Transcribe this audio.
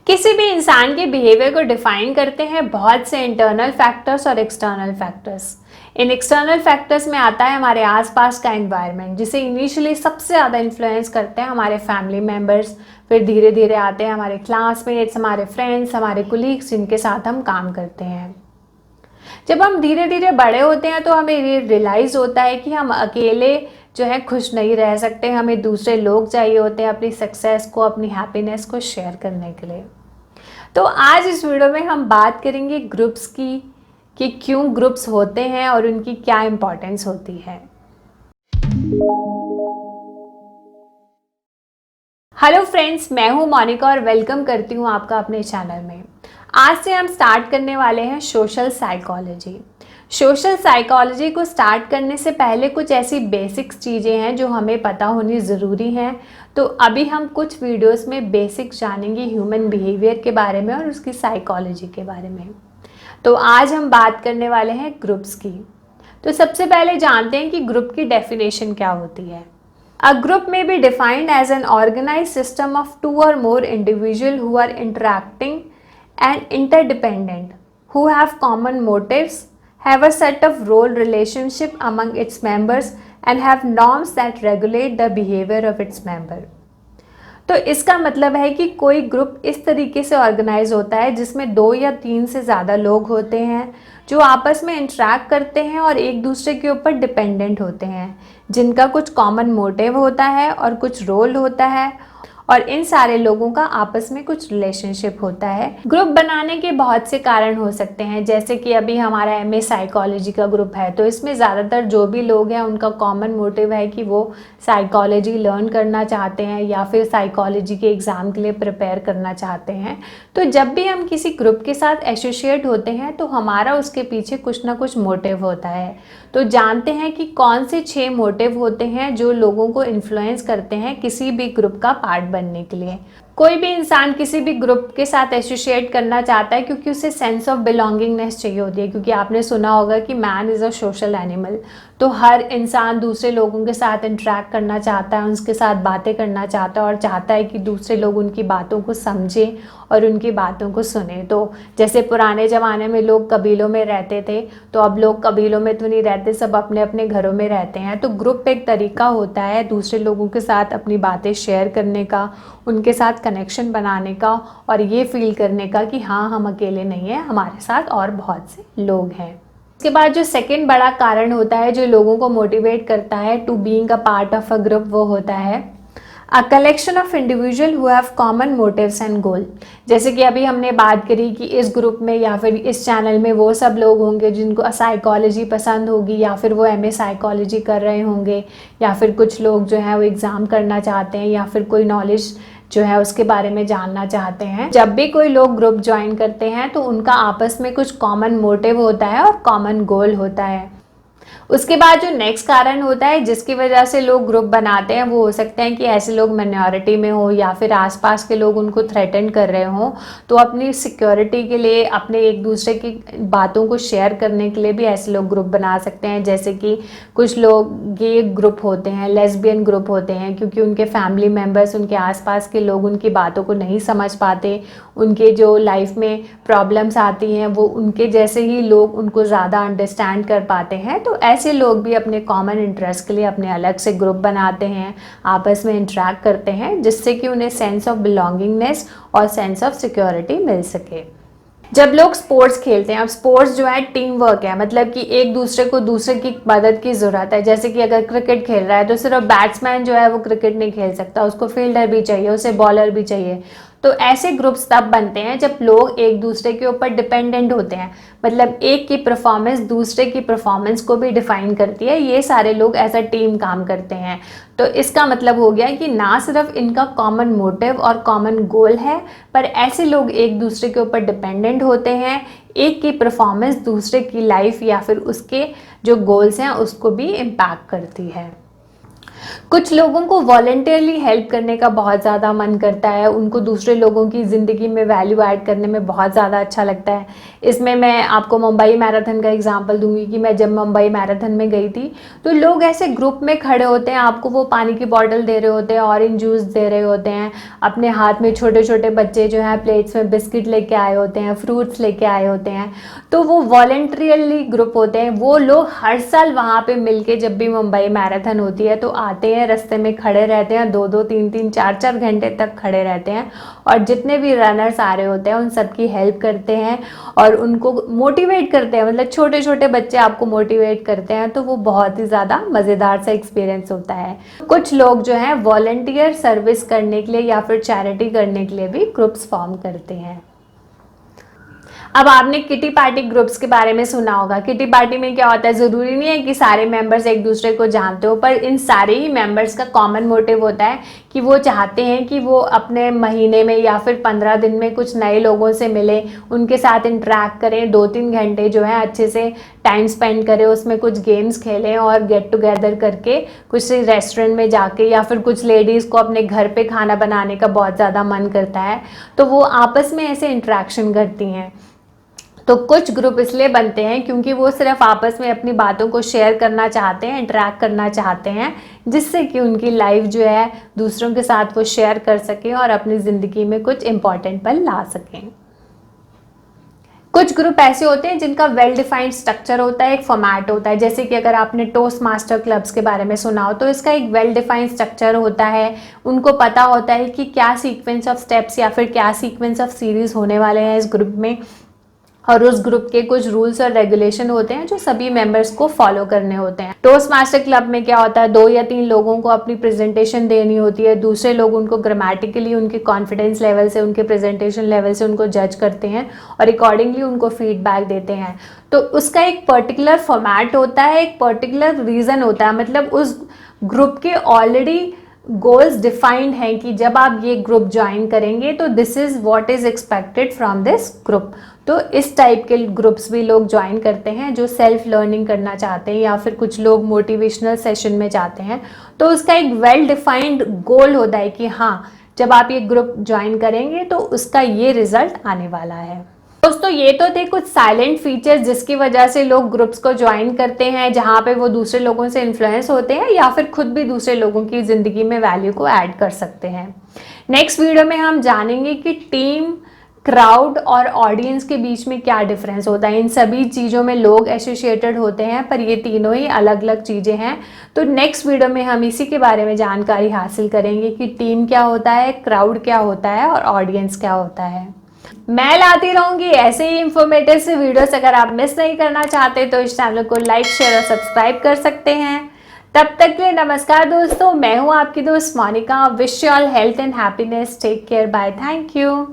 किसी भी इंसान के बिहेवियर को डिफाइन करते हैं बहुत से इंटरनल फैक्टर्स और एक्सटर्नल फैक्टर्स। इन एक्सटर्नल फैक्टर्स में आता है हमारे आसपास का एनवायरनमेंट, जिसे इनिशियली सबसे ज़्यादा इन्फ्लुएंस करते हैं हमारे फैमिली मेम्बर्स, फिर धीरे धीरे आते हैं हमारे क्लासमेट्स, हमारे फ्रेंड्स, हमारे कुलीग्स जिनके साथ हम काम करते हैं। जब हम धीरे धीरे बड़े होते हैं तो हमें ये रियलाइज़ होता है कि हम अकेले जो है खुश नहीं रह सकते, हमें दूसरे लोग चाहिए होते हैं अपनी सक्सेस को, अपनी हैप्पीनेस को शेयर करने के लिए। तो आज इस वीडियो में हम बात करेंगे ग्रुप्स की, कि क्यों ग्रुप्स होते हैं और उनकी क्या इम्पोर्टेंस होती है। हेलो फ्रेंड्स, मैं हूं मोनिका और वेलकम करती हूं आपका अपने चैनल में। आज से हम स्टार्ट करने वाले हैं सोशल साइकोलॉजी। सोशल साइकोलॉजी को स्टार्ट करने से पहले कुछ ऐसी बेसिक्स चीज़ें हैं जो हमें पता होनी ज़रूरी हैं। तो अभी हम कुछ वीडियोस में बेसिक्स जानेंगे ह्यूमन बिहेवियर के बारे में और उसकी साइकोलॉजी के बारे में। तो आज हम बात करने वाले हैं ग्रुप्स की। तो सबसे पहले जानते हैं कि ग्रुप की डेफिनेशन क्या होती है। A group may be defined as an organized system of two or more individuals who are interacting and interdependent, who have common motives, have a set of role relationship among its members, and have norms that regulate the behavior of its member. तो इसका मतलब है कि कोई group इस तरीके से organise होता है जिसमें 2 या 3 से ज़्यादा लोग होते हैं जो आपस में इंटरेक्ट करते हैं और एक दूसरे के ऊपर डिपेंडेंट होते हैं, जिनका कुछ कॉमन मोटिव होता है और कुछ रोल होता है, और इन सारे लोगों का आपस में कुछ रिलेशनशिप होता है। ग्रुप बनाने के बहुत से कारण हो सकते हैं, जैसे कि अभी हमारा एमए साइकोलॉजी का ग्रुप है, तो इसमें ज़्यादातर जो भी लोग हैं उनका कॉमन मोटिव है कि वो साइकोलॉजी लर्न करना चाहते हैं या फिर साइकोलॉजी के एग्ज़ाम के लिए प्रिपेयर करना चाहते हैं। तो जब भी हम किसी ग्रुप के साथ एसोसिएट होते हैं तो हमारा उसके पीछे कुछ ना कुछ मोटिव होता है। तो जानते हैं कि कौन से 6 मोटिव होते हैं जो लोगों को इन्फ्लुएंस करते हैं किसी भी ग्रुप का पार्ट बनने के लिए। कोई भी इंसान किसी भी ग्रुप के साथ एसोसिएट करना चाहता है क्योंकि उसे सेंस ऑफ बिलोंगिंगनेस चाहिए होती है, क्योंकि आपने सुना होगा कि man is a social animal. तो हर इंसान दूसरे लोगों के साथ इंटरेक्ट करना चाहता है, उनके साथ बातें करना चाहता है और चाहता है कि दूसरे लोग उनकी बातों को समझें और उनकी बातों को सुने। तो जैसे पुराने ज़माने में लोग कबीलों में रहते थे, तो अब लोग कबीलों में तो नहीं रहते, सब अपने अपने घरों में रहते हैं। तो ग्रुप एक तरीका होता है दूसरे लोगों के साथ अपनी बातें शेयर करने का, उनके साथ कनेक्शन बनाने का और ये फील करने का कि हाँ, हम अकेले नहीं हैं, हमारे साथ और बहुत से लोग हैं। इसके बाद जो सेकंड बड़ा कारण होता है जो लोगों को मोटिवेट करता है to being a part of a group, वो होता है a collection of individual who have common motives and goal. जैसे कि अभी हमने बात करी कि इस ग्रुप में या फिर इस चैनल में वो सब लोग होंगे जिनको साइकोलॉजी पसंद होगी, या फिर वो एमए साइकोलॉजी कर रहे होंगे, या फिर कुछ लोग जो है वो एग्ज़ाम करना चाहते हैं, या फिर कोई नॉलेज जो है उसके बारे में जानना चाहते हैं। जब भी कोई लोग ग्रुप ज्वाइन करते हैं तो उनका आपस में कुछ कॉमन मोटिव होता है और कॉमन गोल होता है। उसके बाद जो नेक्स्ट कारण होता है जिसकी वजह से लोग ग्रुप बनाते हैं, वो हो सकते हैं कि ऐसे लोग माइनॉरिटी में हो या फिर आसपास के लोग उनको थ्रेटन कर रहे हों, तो अपनी सिक्योरिटी के लिए, अपने एक दूसरे की बातों को शेयर करने के लिए भी ऐसे लोग ग्रुप बना सकते हैं। जैसे कि कुछ लोग गे ग्रुप होते हैं, लेस्बियन ग्रुप होते हैं, क्योंकि उनके फैमिली मेम्बर्स, उनके आसपास के लोग उनकी बातों को नहीं समझ पाते, उनके जो लाइफ में प्रॉब्लम्स आती हैं वो उनके जैसे ही लोग उनको ज़्यादा अंडरस्टैंड कर पाते हैं। तो ऐसे लोग भी अपने कॉमन इंटरेस्ट के लिए अपने अलग से ग्रुप बनाते हैं, आपस में इंटरेक्ट करते हैं, जिससे कि उन्हें सेंस ऑफ बिलोंगिंगनेस और सेंस ऑफ सिक्योरिटी मिल सके। जब लोग स्पोर्ट्स खेलते हैं, अब स्पोर्ट्स जो है टीम वर्क है, मतलब कि एक दूसरे को दूसरे की मदद की ज़रूरत है। जैसे कि अगर क्रिकेट खेल रहा है तो सिर्फ बैट्समैन जो है वो क्रिकेट नहीं खेल सकता, उसको फील्डर भी चाहिए, उसे बॉलर भी चाहिए। तो ऐसे ग्रुप्स तब बनते हैं जब लोग एक दूसरे के ऊपर डिपेंडेंट होते हैं, मतलब एक की परफॉर्मेंस दूसरे की परफॉर्मेंस को भी डिफाइन करती है। ये सारे लोग एज अ टीम काम करते हैं। तो इसका मतलब हो गया कि ना सिर्फ इनका कॉमन मोटिव और कॉमन गोल है, पर ऐसे लोग एक दूसरे के ऊपर डिपेंडेंट होते हैं। एक की परफॉर्मेंस दूसरे की लाइफ या फिर उसके जो गोल्स हैं उसको भी इम्पैक्ट करती है। कुछ लोगों को वॉलंटियरली हेल्प करने का बहुत ज़्यादा मन करता है, उनको दूसरे लोगों की ज़िंदगी में वैल्यू ऐड करने में बहुत ज़्यादा अच्छा लगता है। इसमें मैं आपको मुंबई मैराथन का एग्जांपल दूंगी कि मैं जब मुंबई मैराथन में गई थी तो लोग ऐसे ग्रुप में खड़े होते हैं, आपको वो पानी की बॉटल दे रहे होते हैं, ऑरेंज जूस दे रहे होते हैं, अपने हाथ में छोटे छोटे बच्चे जो हैं प्लेट्स में बिस्किट लेके आए होते हैं, फ्रूट्स लेके आए होते हैं। तो वो वॉलंटियरली ग्रुप होते हैं, वो लोग हर साल वहाँ पे मिलके जब भी मुंबई मैराथन होती है तो आते हैं, रास्ते में खड़े रहते हैं, 2-2 3-3 4-4 घंटे तक खड़े रहते हैं और जितने भी रनर्स आ रहे होते हैं उन सबकी हेल्प करते हैं और उनको मोटिवेट करते हैं। मतलब छोटे छोटे बच्चे आपको मोटिवेट करते हैं, तो वो बहुत ही ज़्यादा मज़ेदार सा एक्सपीरियंस होता है। कुछ लोग जो हैं वॉलंटियर सर्विस करने के लिए या फिर चैरिटी करने के लिए भी ग्रुप्स फॉर्म करते हैं। अब आपने किटी पार्टी ग्रुप्स के बारे में सुना होगा। किटी पार्टी में क्या होता है, ज़रूरी नहीं है कि सारे मेंबर्स एक दूसरे को जानते हो, पर इन सारे ही मेंबर्स का कॉमन मोटिव होता है कि वो चाहते हैं कि वो अपने महीने में या फिर 15 दिन में कुछ नए लोगों से मिले, उनके साथ इंटरेक्ट करें, 2-3 घंटे जो है अच्छे से टाइम स्पेंड करें, उसमें कुछ गेम्स खेलें और गेट टुगेदर करके कुछ रेस्टोरेंट में जाके, या फिर कुछ लेडीज़ को अपने घर पे खाना बनाने का बहुत ज़्यादा मन करता है तो वो आपस में ऐसे इंटरेक्शन करती हैं। तो कुछ ग्रुप इसलिए बनते हैं क्योंकि वो सिर्फ आपस में अपनी बातों को शेयर करना चाहते हैं, इंटरेक्ट करना चाहते हैं, जिससे कि उनकी लाइफ जो है दूसरों के साथ वो शेयर कर सकें और अपनी ज़िंदगी में कुछ इम्पॉर्टेंट पल ला सकें। कुछ ग्रुप ऐसे होते हैं जिनका वेल डिफाइंड स्ट्रक्चर होता है, एक फॉर्मेट होता है। जैसे कि अगर आपने टोस्ट मास्टर क्लब्स के बारे में सुना हो तो इसका एक वेल डिफाइंड स्ट्रक्चर होता है। उनको पता होता है कि क्या सीक्वेंस ऑफ स्टेप्स या फिर क्या सीक्वेंस ऑफ सीरीज होने वाले हैं इस ग्रुप में, और उस ग्रुप के कुछ रूल्स और रेगुलेशन होते हैं जो सभी मेंबर्स को फॉलो करने होते हैं। टोस्ट मास्टर क्लब में क्या होता है, 2 या 3 लोगों को अपनी प्रेजेंटेशन देनी होती है, दूसरे लोग उनको ग्रामेटिकली उनके कॉन्फिडेंस लेवल से, उनके प्रेजेंटेशन लेवल से उनको जज करते हैं और अकॉर्डिंगली उनको फीडबैक देते हैं। तो उसका एक पर्टिकुलर फॉर्मेट होता है, एक पर्टिकुलर रीज़न होता है, मतलब उस ग्रुप के ऑलरेडी गोल्स डिफाइंड हैं कि जब आप ये ग्रुप ज्वाइन करेंगे तो this is what is expected from this group. तो इस टाइप के ग्रुप्स भी लोग ज्वाइन करते हैं जो सेल्फ लर्निंग करना चाहते हैं, या फिर कुछ लोग मोटिवेशनल सेशन में जाते हैं। तो उसका एक वेल डिफाइंड गोल होता है कि हाँ, जब आप ये ग्रुप ज्वाइन करेंगे तो उसका ये रिजल्ट आने वाला है। दोस्तों, ये तो थे कुछ साइलेंट फीचर्स जिसकी वजह से लोग ग्रुप्स को ज्वाइन करते हैं, जहाँ पे वो दूसरे लोगों से इन्फ्लुएंस होते हैं या फिर खुद भी दूसरे लोगों की ज़िंदगी में वैल्यू को ऐड कर सकते हैं। नेक्स्ट वीडियो में हम जानेंगे कि टीम, क्राउड और ऑडियंस के बीच में क्या डिफरेंस होता है। इन सभी चीज़ों में लोग एसोसिएटेड होते हैं, पर ये तीनों ही अलग अलग चीज़ें हैं। तो नेक्स्ट वीडियो में हम इसी के बारे में जानकारी हासिल करेंगे कि टीम क्या होता है, क्राउड क्या होता है और ऑडियंस क्या होता है। मैं लाती रहूंगी ऐसे ही इंफॉर्मेटिव से वीडियोस। अगर आप मिस नहीं करना चाहते तो इस चैनल को लाइक, शेयर और सब्सक्राइब कर सकते हैं। तब तक के लिए नमस्कार दोस्तों, मैं हूं आपकी दोस्त Monika. Wish you all health and happiness. Take care, bye, thank you.